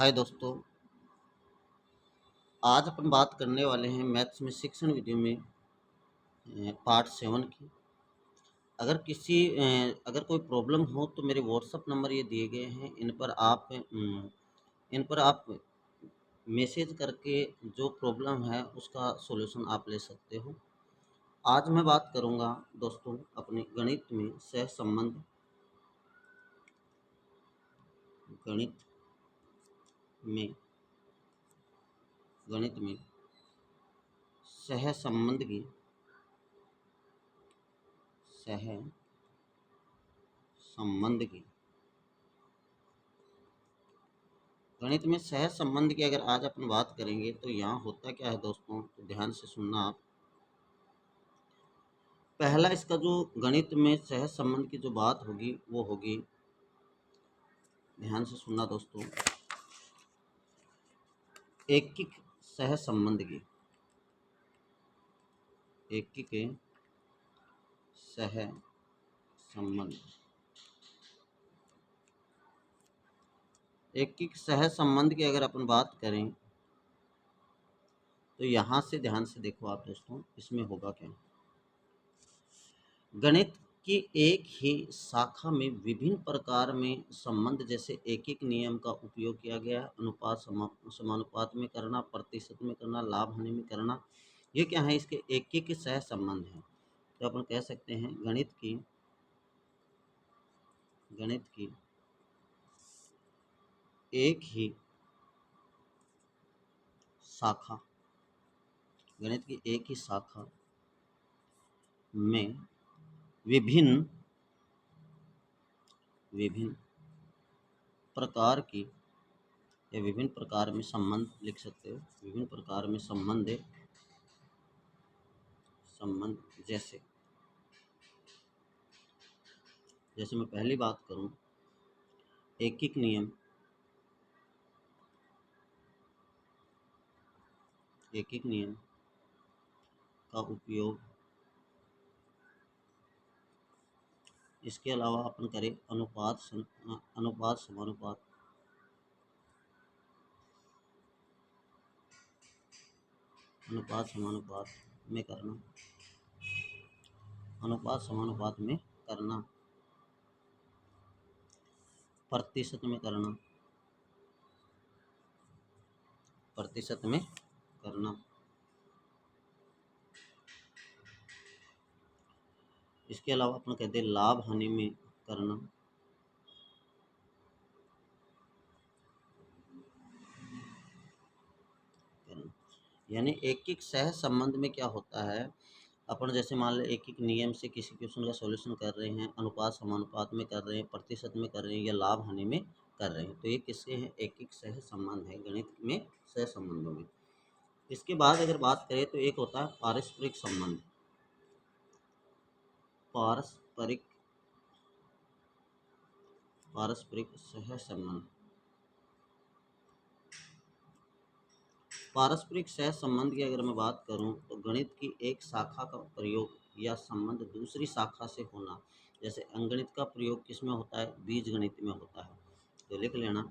हाय दोस्तों, आज अपन बात करने वाले हैं मैथ्स में शिक्षण वीडियो में पार्ट 7 की। अगर कोई प्रॉब्लम हो तो मेरे व्हाट्सअप नंबर ये दिए गए हैं, इन पर आप मैसेज करके जो प्रॉब्लम है उसका सॉल्यूशन आप ले सकते हो। आज मैं बात करूँगा दोस्तों अपने गणित में गणित में सहसंबंध की सहसंबंध की गणित में सहज संबंध की अगर आज अपन बात करेंगे तो यहाँ होता क्या है दोस्तों, तो ध्यान से सुनना आप। पहला इसका जो गणित में सहज संबंध की जो बात होगी वो होगी, ध्यान से सुनना दोस्तों, एकिक सहज संबंध की। एकिक सह संबंध एकिक सहज संबंध की अगर अपन बात करें तो यहाँ से ध्यान से देखो आप दोस्तों, इसमें होगा क्या। गणित की एक ही शाखा में विभिन्न प्रकार में संबंध, जैसे एक एक नियम का उपयोग किया गया, अनुपात समानुपात में करना, प्रतिशत में करना, लाभ हानि में करना, ये क्या है, इसके एक एक सह संबंध है। तो अपन कह सकते हैं गणित की एक ही शाखा गणित की एक ही शाखा में विभिन्न विभिन्न प्रकार की या विभिन्न प्रकार में संबंध लिख सकते हो। विभिन्न प्रकार में संबंध जैसे मैं पहली बात करूं, एकिक नियम का उपयोग। इसके अलावा अपन करें अनुपात समानुपात में करना, प्रतिशत में करना। इसके अलावा अपन कहते हैं लाभ हानि में करना। यानी एक एक सह संबंध में क्या होता है, अपन जैसे मान लो एक एक नियम से किसी क्वेश्चन का सॉल्यूशन कर रहे हैं, अनुपात समानुपात में कर रहे हैं, प्रतिशत में कर रहे हैं, या लाभ हानि में कर रहे हैं, तो ये किसके हैं, एक एक सह संबंध है गणित में सह संबंधों में। इसके बाद अगर बात करें तो एक होता है पारस्परिक संबंध। पारस्परिक सह संबंध पारस्परिक सह संबंध की अगर मैं बात करूं तो गणित की एक शाखा का प्रयोग या संबंध दूसरी शाखा से होना। जैसे अंगणित का प्रयोग किस में होता है, बीज गणित में होता है। तो लिख लेना,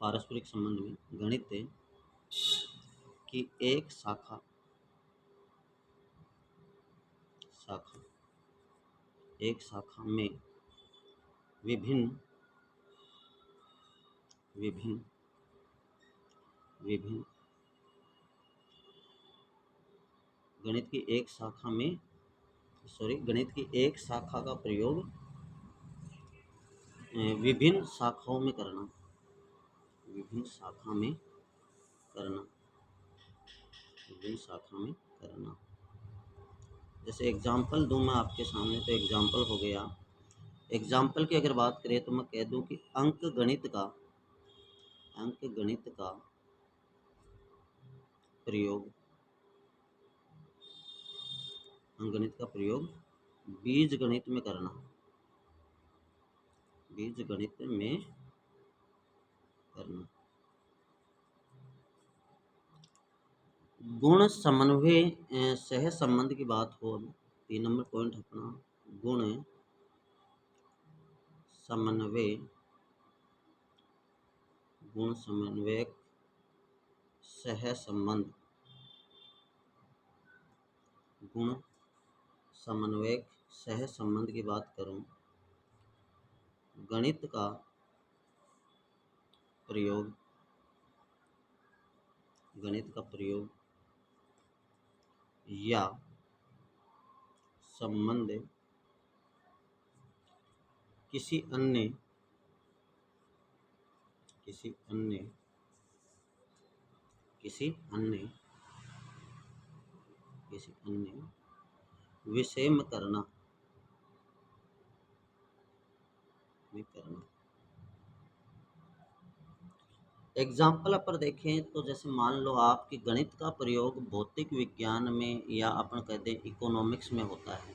पारस्परिक संबंध में गणित की एक शाखा में विभिन्न गणित की एक शाखा का प्रयोग विभिन्न शाखाओं में करना। जैसे एग्जाम्पल दूं मैं आपके सामने, तो एग्जाम्पल हो गया। एग्जाम्पल की अगर बात करें तो मैं कह दूं कि अंक गणित का प्रयोग बीज गणित में करना। गुण समन्वय सह संबंध की बात हो, 3 नंबर पॉइंट अपना, गुण समन्वय गुण समन्वयक सह संबंध, गुण समन्वयक सह संबंध की बात करूं, गणित का प्रयोग, गणित का प्रयोग या संबंध किसी अन्य किसी अन्य किसी अन्य किसी अन्य विषय में करना एग्जाम्पल अपर देखें तो जैसे मान लो आपकी गणित का प्रयोग भौतिक विज्ञान में या अपन कहते हैं इकोनॉमिक्स में होता है,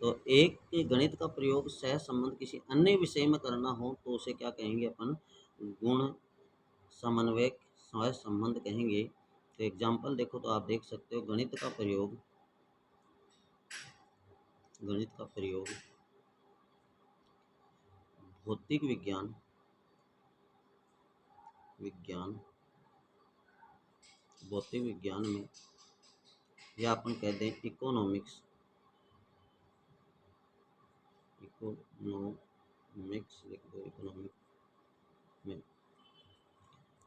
तो एक गणित का प्रयोग सह संबंध किसी अन्य विषय में करना हो तो उसे क्या कहेंगे अपन, गुण समन्वयक सह संबंध कहेंगे। तो एग्जाम्पल देखो तो आप देख सकते हो, गणित का प्रयोग भौतिक विज्ञान भौतिक विज्ञान में, या अपन कहते हैं इकोनॉमिक्स में,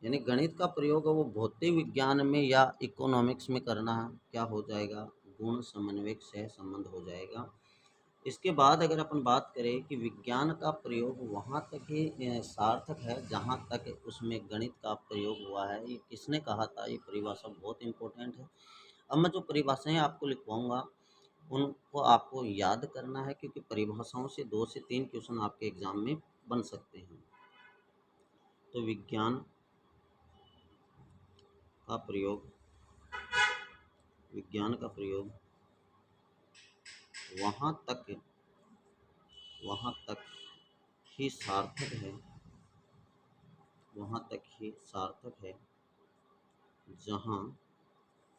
यानी गणित का प्रयोग है वो भौतिक विज्ञान में या इकोनॉमिक्स में करना क्या हो जाएगा, गुण समन्वयक सह संबंध हो जाएगा। इसके बाद अगर अपन बात करें कि विज्ञान का प्रयोग वहाँ तक ही सार्थक है जहाँ तक उसमें गणित का प्रयोग हुआ है, ये किसने कहा था, ये परिभाषा बहुत इंपॉर्टेंट है। अब मैं जो परिभाषाएं आपको लिखवाऊंगा उनको आपको याद करना है, क्योंकि परिभाषाओं से 2 से 3 क्वेश्चन आपके एग्जाम में बन सकते हैं। तो विज्ञान का प्रयोग वहाँ तक ही सार्थक है, जहाँ तक उसमें गणित का प्रयोग,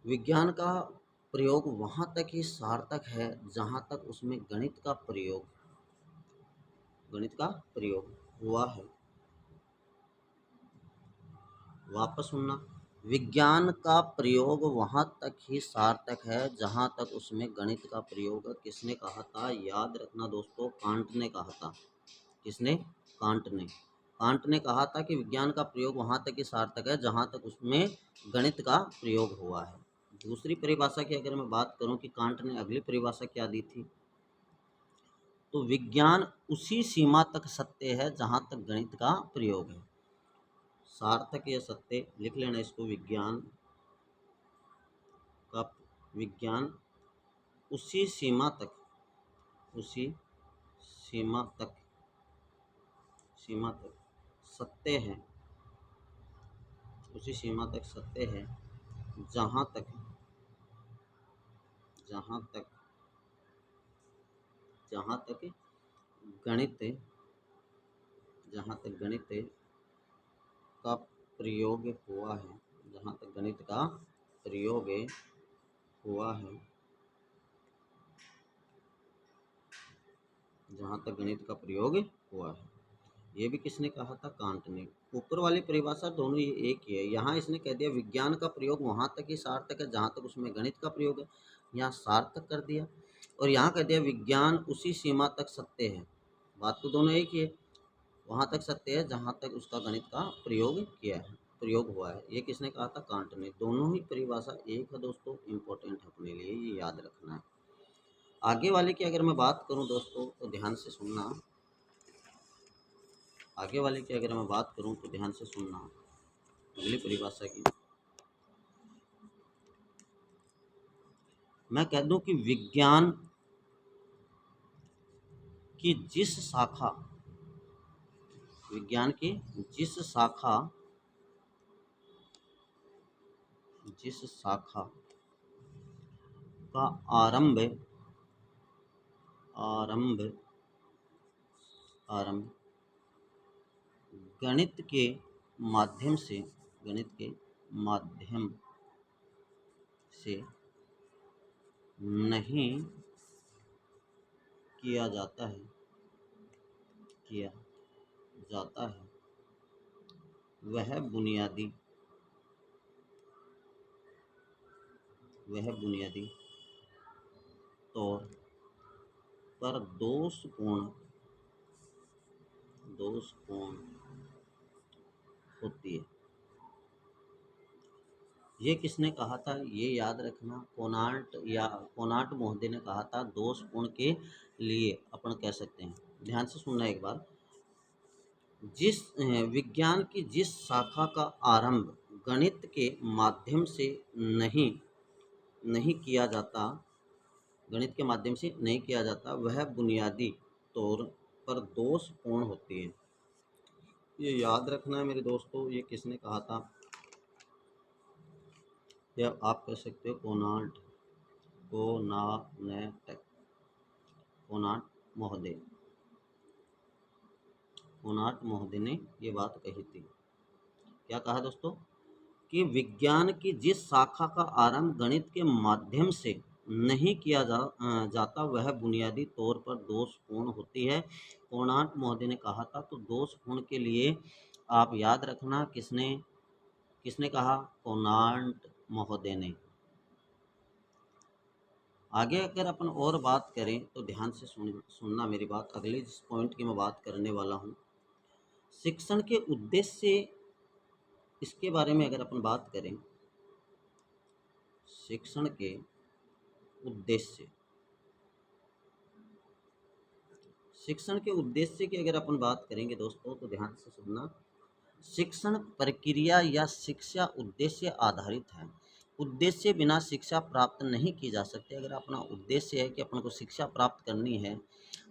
विज्ञान का प्रयोग वहाँ तक ही सार्थक है जहाँ तक उसमें गणित का प्रयोग हुआ है। वापस सुनना, विज्ञान का प्रयोग वहाँ तक ही सार्थक है जहाँ तक उसमें गणित का प्रयोग, किसने कहा था, याद रखना दोस्तों, कांट ने कहा था। किसने, कांट ने कहा था कि विज्ञान का प्रयोग वहाँ तक ही सार्थक है जहाँ तक उसमें गणित का प्रयोग हुआ है। दूसरी परिभाषा की अगर मैं बात करूं कि कांट ने अगली परिभाषा क्या दी थी, तो विज्ञान उसी सीमा तक सत्य है जहाँ तक गणित का प्रयोग है। सार्थक या सत्य लिख लेना इसको, विज्ञान उसी सीमा तक सत्य है, जहाँ तक गणित का प्रयोग हुआ है, ये भी किसने कहा था, कांट ने। ऊपर वाली परिभाषा दोनों ये एक ही है। यहाँ इसने कह दिया विज्ञान का प्रयोग वहाँ तक ही सार्थक है जहाँ तक उसमें गणित का प्रयोग है, यहाँ सार्थक कर दिया, और यहाँ कह दिया विज्ञान उसी सीमा तक सत्य है। बात तो दोनों एक ही है, वहाँ तक सत्य है जहाँ तक उसका गणित का प्रयोग हुआ है। ये किसने कहा था, कांट ने। दोनों ही परिभाषा एक है दोस्तों, इम्पोर्टेंट है अपने लिए, ये याद रखना है। आगे वाले की अगर मैं बात करूं दोस्तों तो ध्यान से सुनना, अगली परिभाषा की मैं कह दूं कि विज्ञान की जिस शाखा का आरंभ गणित के माध्यम से, गणित के माध्यम से नहीं किया जाता है, किया जाता है, वह बुनियादी तौर पर दोषपूर्ण होती है। ये किसने कहा था, ये याद रखना, कोनाट मोहदे ने कहा था। दोषपूर्ण के लिए अपन कह सकते हैं, ध्यान से सुनना एक बार। विज्ञान की जिस शाखा का आरंभ गणित के माध्यम से नहीं नहीं किया जाता गणित के माध्यम से नहीं किया जाता, वह बुनियादी तौर पर दोषपूर्ण होती है। ये याद रखना है मेरे दोस्तों, ये किसने कहा था, या आप कह सकते हो कोनाट महोदय कोनाट महोदय ने ये बात कही थी। क्या कहा दोस्तों, कि विज्ञान की जिस शाखा का आरंभ गणित के माध्यम से नहीं किया जाता, वह बुनियादी तौर पर दोषपूर्ण होती है। कोणार्क महोदय ने कहा था। तो दोषपूर्ण के लिए आप याद रखना, किसने कहा, कोणार्क महोदय ने। आगे अगर अपन और बात करें तो ध्यान से सुनना मेरी बात। अगले जिस पॉइंट की मैं बात करने वाला हूँ, शिक्षण के उद्देश्य, इसके बारे में अगर अपन बात करें, शिक्षण के उद्देश्य की अगर अपन बात करेंगे दोस्तों, तो ध्यान से सुनना। शिक्षण प्रक्रिया या शिक्षा उद्देश्य आधारित है। उद्देश्य बिना शिक्षा प्राप्त नहीं की जा सकती। अगर अपना उद्देश्य है कि अपन को शिक्षा प्राप्त करनी है,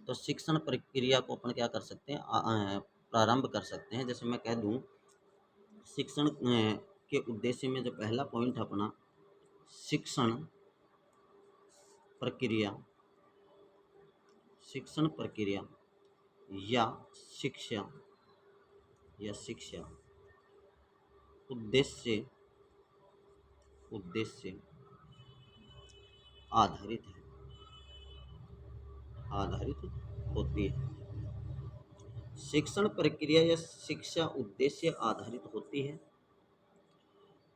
तो शिक्षण प्रक्रिया को अपन क्या कर सकते हैं, प्रारंभ कर सकते हैं। जैसे मैं कह दूं, शिक्षण के उद्देश्य में जो पहला पॉइंट है अपना, शिक्षण प्रक्रिया या शिक्षा उद्देश्य आधारित होती है। शिक्षण प्रक्रिया या शिक्षा उद्देश्य आधारित होती है।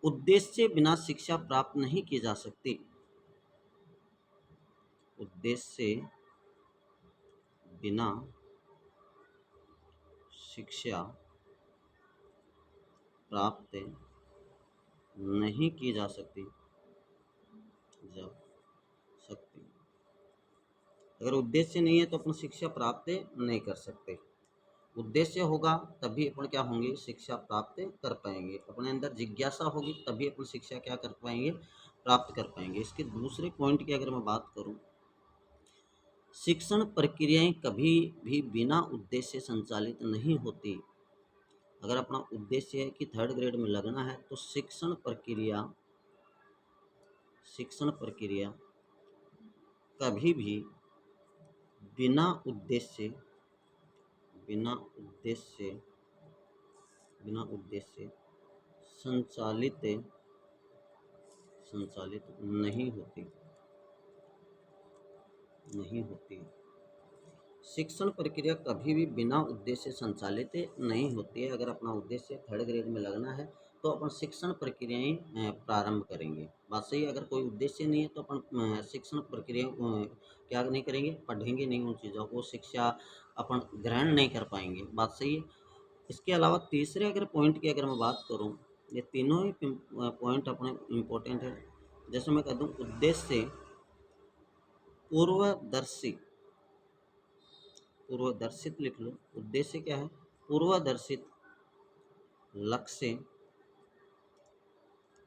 उद्देश्य बिना शिक्षा प्राप्त नहीं की जा सकती। उद्देश्य बिना शिक्षा प्राप्त नहीं की जा सकती। अगर उद्देश्य नहीं है तो अपन शिक्षा प्राप्त नहीं कर सकते। उद्देश्य होगा तभी अपन क्या होंगे, शिक्षा प्राप्त कर पाएंगे। अपने अंदर जिज्ञासा होगी तभी अपन शिक्षा क्या कर पाएंगे, प्राप्त कर पाएंगे। इसके दूसरे पॉइंट की अगर मैं बात करूं, शिक्षण प्रक्रियाएं कभी भी बिना उद्देश्य संचालित नहीं होती। अगर अपना उद्देश्य है कि 3rd ग्रेड में लगना है, तो शिक्षण प्रक्रिया कभी भी बिना उद्देश्य संचालित नहीं होती। शिक्षण प्रक्रिया कभी भी बिना उद्देश्य संचालित नहीं होती है। अगर अपना उद्देश्य 3rd ग्रेड में लगना है, तो अपन शिक्षण प्रक्रियाएं प्रारंभ करेंगे। बात सही है। अगर कोई उद्देश्य नहीं है तो अपन शिक्षण प्रक्रिया क्या नहीं करेंगे, पढ़ेंगे नहीं, उन चीज़ों को शिक्षा अपन ग्रहण नहीं कर पाएंगे। बात सही है। इसके अलावा तीसरे अगर पॉइंट की अगर मैं बात करूं, ये तीनों ही पॉइंट अपने इम्पोर्टेंट है। जैसे मैं कह दूं, उद्देश्य पूर्वदर्शित लिख लो। उद्देश्य क्या है, पूर्वदर्शित लक्ष्य।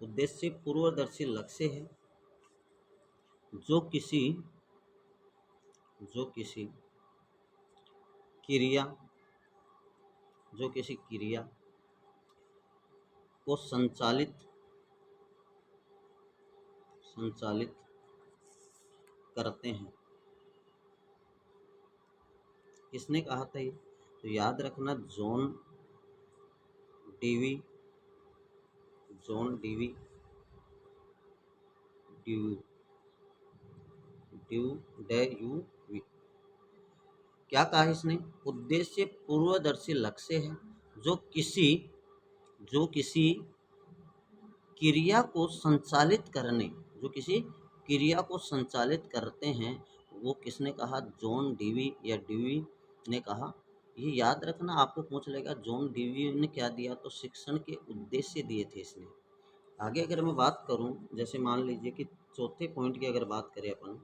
उद्देश्य पूर्वदर्शी लक्ष्य है जो किसी क्रिया को संचालित करते हैं। किसने कहा था ये, तो याद रखना, डीवी, जोन डीवी, ड्यू, ड्यू, डे, क्या कहा इसने? उद्देश्य पूर्वदर्शी लक्ष्य है जो किसी जो किसी क्रिया को संचालित करने जो किसी क्रिया को संचालित करते हैं। वो किसने कहा? जॉन डीवी या डीवी ने कहा। ये याद रखना, आपको पूछ लेगा जॉन डीवी ने क्या दिया, तो शिक्षण के उद्देश्य दिए थे इसने। आगे अगर मैं बात करूं, जैसे मान लीजिए कि चौथे पॉइंट की अगर बात करें अपन,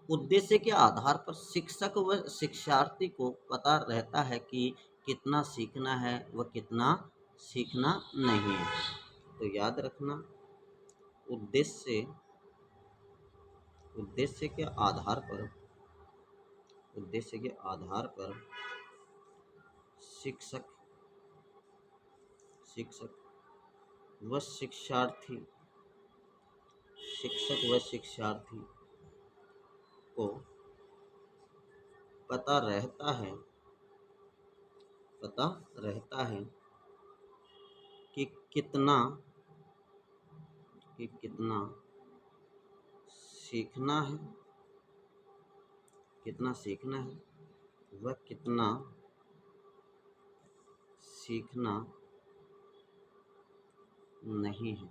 उद्देश्य के आधार पर शिक्षक व शिक्षार्थी को पता रहता है कि कितना सीखना है व कितना सीखना नहीं है। तो याद रखना, उद्देश्य उद्देश्य के आधार पर उद्देश्य के आधार पर शिक्षक शिक्षक व शिक्षार्थी शिक्षक व शिक्षार्थी को पता रहता है पता रहता है कि कितना सीखना है व कितना सीखना नहीं है।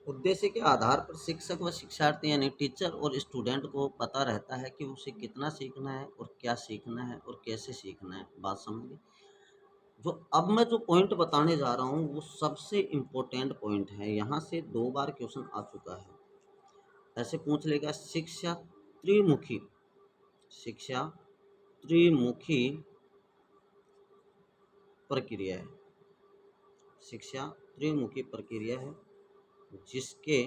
उद्देश्य के आधार पर शिक्षक व शिक्षार्थी यानी टीचर और स्टूडेंट को पता रहता है कि उसे कितना सीखना है और क्या सीखना है और कैसे सीखना है। बात समझ गए? जो अब मैं जो पॉइंट बताने जा रहा हूँ वो सबसे इम्पोर्टेंट पॉइंट है। यहाँ से 2 बार क्वेश्चन आ चुका है। ऐसे पूछ लेगा, त्रिमुखी शिक्षा त्रिमुखी प्रक्रिया है। शिक्षा त्रिमुखी प्रक्रिया है जिसके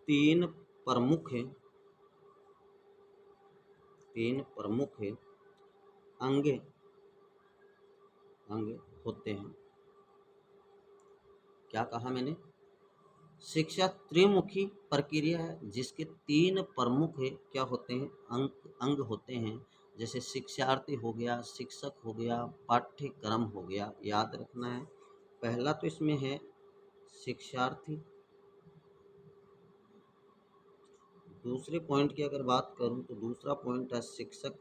तीन प्रमुख अंग होते हैं। क्या कहा मैंने? शिक्षा त्रिमुखी प्रक्रिया है जिसके 3 प्रमुख क्या होते हैं? अंग होते हैं। जैसे शिक्षार्थी हो गया, शिक्षक हो गया, पाठ्यक्रम हो गया। याद रखना है, पहला तो इसमें है शिक्षार्थी। दूसरे पॉइंट की अगर बात करूं तो दूसरा पॉइंट है शिक्षक।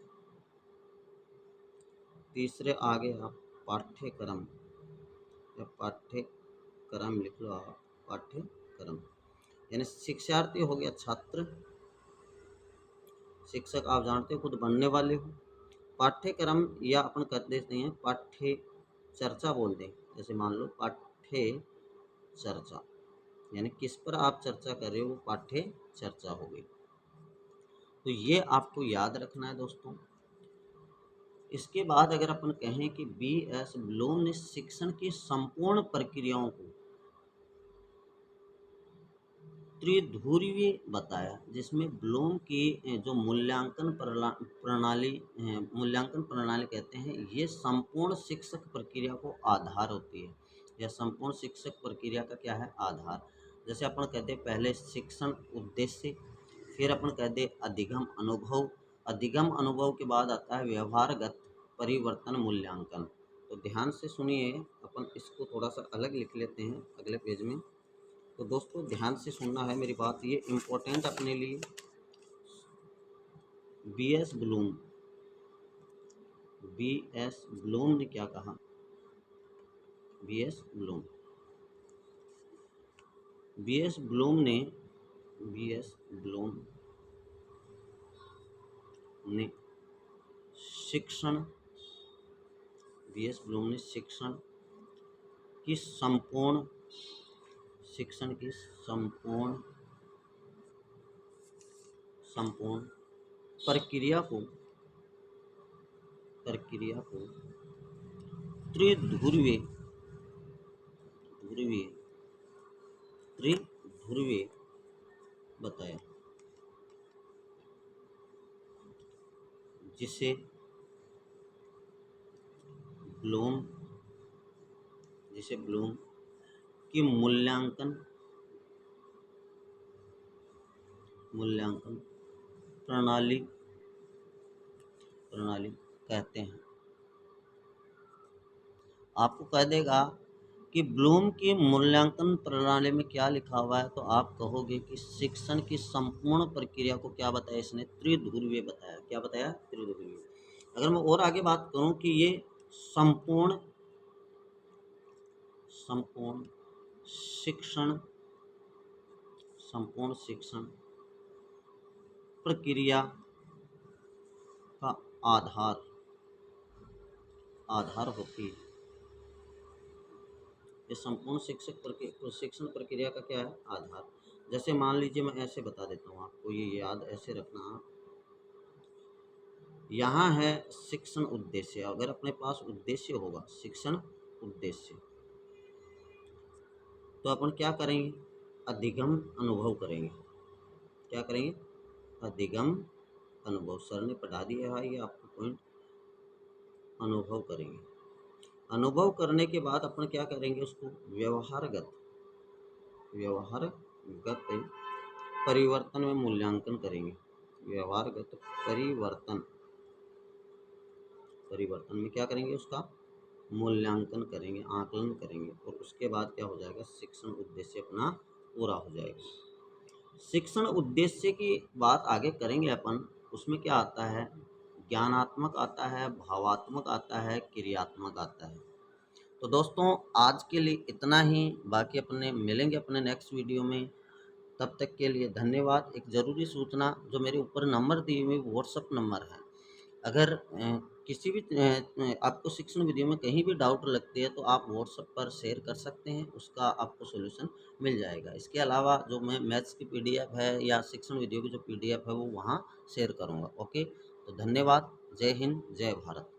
तीसरे आगे आप पाठ्यक्रम या पाठ्यक्रम लिख लो आप, पाठ्यक्रम। यानी शिक्षार्थी हो गया छात्र, शिक्षक आप जानते हो खुद बनने वाले हो। पाठ्यक्रम या अपन कर देते हैं पाठ्य चर्चा बोल दें। जैसे मान लो पाठ्य चर्चा, यानी किस पर आप चर्चा कर रहे हो, वो पाठ्य चर्चा हो गई। तो ये आपको याद रखना है दोस्तों। इसके बाद अगर अपन कहें कि B.S. ब्लूम ने शिक्षण की संपूर्ण प्रक्रियाओं को त्रिध्रुवीय बताया, जिसमें ब्लूम की जो मूल्यांकन प्रणाली कहते हैं, ये संपूर्ण शिक्षक प्रक्रिया को आधार होती है। यह संपूर्ण शिक्षक प्रक्रिया का क्या है? आधार। जैसे अपन कहते हैं पहले शिक्षण उद्देश्य, फिर अपन कहते हैं अधिगम अनुभव के बाद आता है व्यवहारगत परिवर्तन मूल्यांकन। तो ध्यान से सुनिए, अपन इसको थोड़ा सा अलग लिख लेते हैं अगले पेज में। तो दोस्तों ध्यान से सुनना है मेरी बात, ये इम्पोर्टेंट अपने लिए। B.S. ब्लूम ने क्या कहा? B.S. ब्लूम ने शिक्षण की संपूर्ण प्रक्रिया को त्रिध्रुवीय बताया, जिसे ब्लूम की मूल्यांकन प्रणाली प्रणाली कहते हैं। आपको कह देगा कि ब्लूम की मूल्यांकन प्रणाली में क्या लिखा हुआ है, तो आप कहोगे कि शिक्षण की संपूर्ण प्रक्रिया को क्या बताया इसने, त्रिध्रुवीय बताया। क्या बताया? त्रिध्रुवीय। अगर मैं और आगे बात करूं कि ये संपूर्ण शिक्षण प्रक्रिया का आधार होती है। ये संपूर्ण शिक्षण प्रक्रिया का क्या है? आधार। जैसे मान लीजिए मैं ऐसे बता देता हूँ आपको, ये याद ऐसे रखना। यहाँ है शिक्षण उद्देश्य। अगर अपने पास उद्देश्य होगा, शिक्षण उद्देश्य, तो अपन क्या करेंगे? अधिगम अनुभव करेंगे। क्या करेंगे? अधिगम अनुभव। सर ने पढ़ा दिया है ये आपको पॉइंट। अनुभव करेंगे। अनुभव करने के बाद अपन क्या करेंगे? उसको व्यवहारगत परिवर्तन में मूल्यांकन करेंगे। व्यवहारगत परिवर्तन में क्या करेंगे? उसका मूल्यांकन करेंगे, आकलन करेंगे, और उसके बाद क्या हो जाएगा? शिक्षण उद्देश्य अपना पूरा हो जाएगा। शिक्षण उद्देश्य की बात आगे करेंगे अपन। उसमें क्या आता है? ज्ञानात्मक आता है, भावात्मक आता है, क्रियात्मक आता है। तो दोस्तों आज के लिए इतना ही। बाकी अपने मिलेंगे अपने नेक्स्ट वीडियो में। तब तक के लिए धन्यवाद। एक ज़रूरी सूचना, जो मेरे ऊपर नंबर दी हुई व्हाट्सअप नंबर है, अगर किसी भी आपको शिक्षण वीडियो में कहीं भी डाउट लगती है तो आप व्हाट्सएप पर शेयर कर सकते हैं, उसका आपको सॉल्यूशन मिल जाएगा। इसके अलावा जो मैं मैथ्स की पीडीएफ है या शिक्षण वीडियो की जो पीडीएफ है वो वहाँ शेयर करूँगा। ओके, तो धन्यवाद। जय हिंद, जय भारत।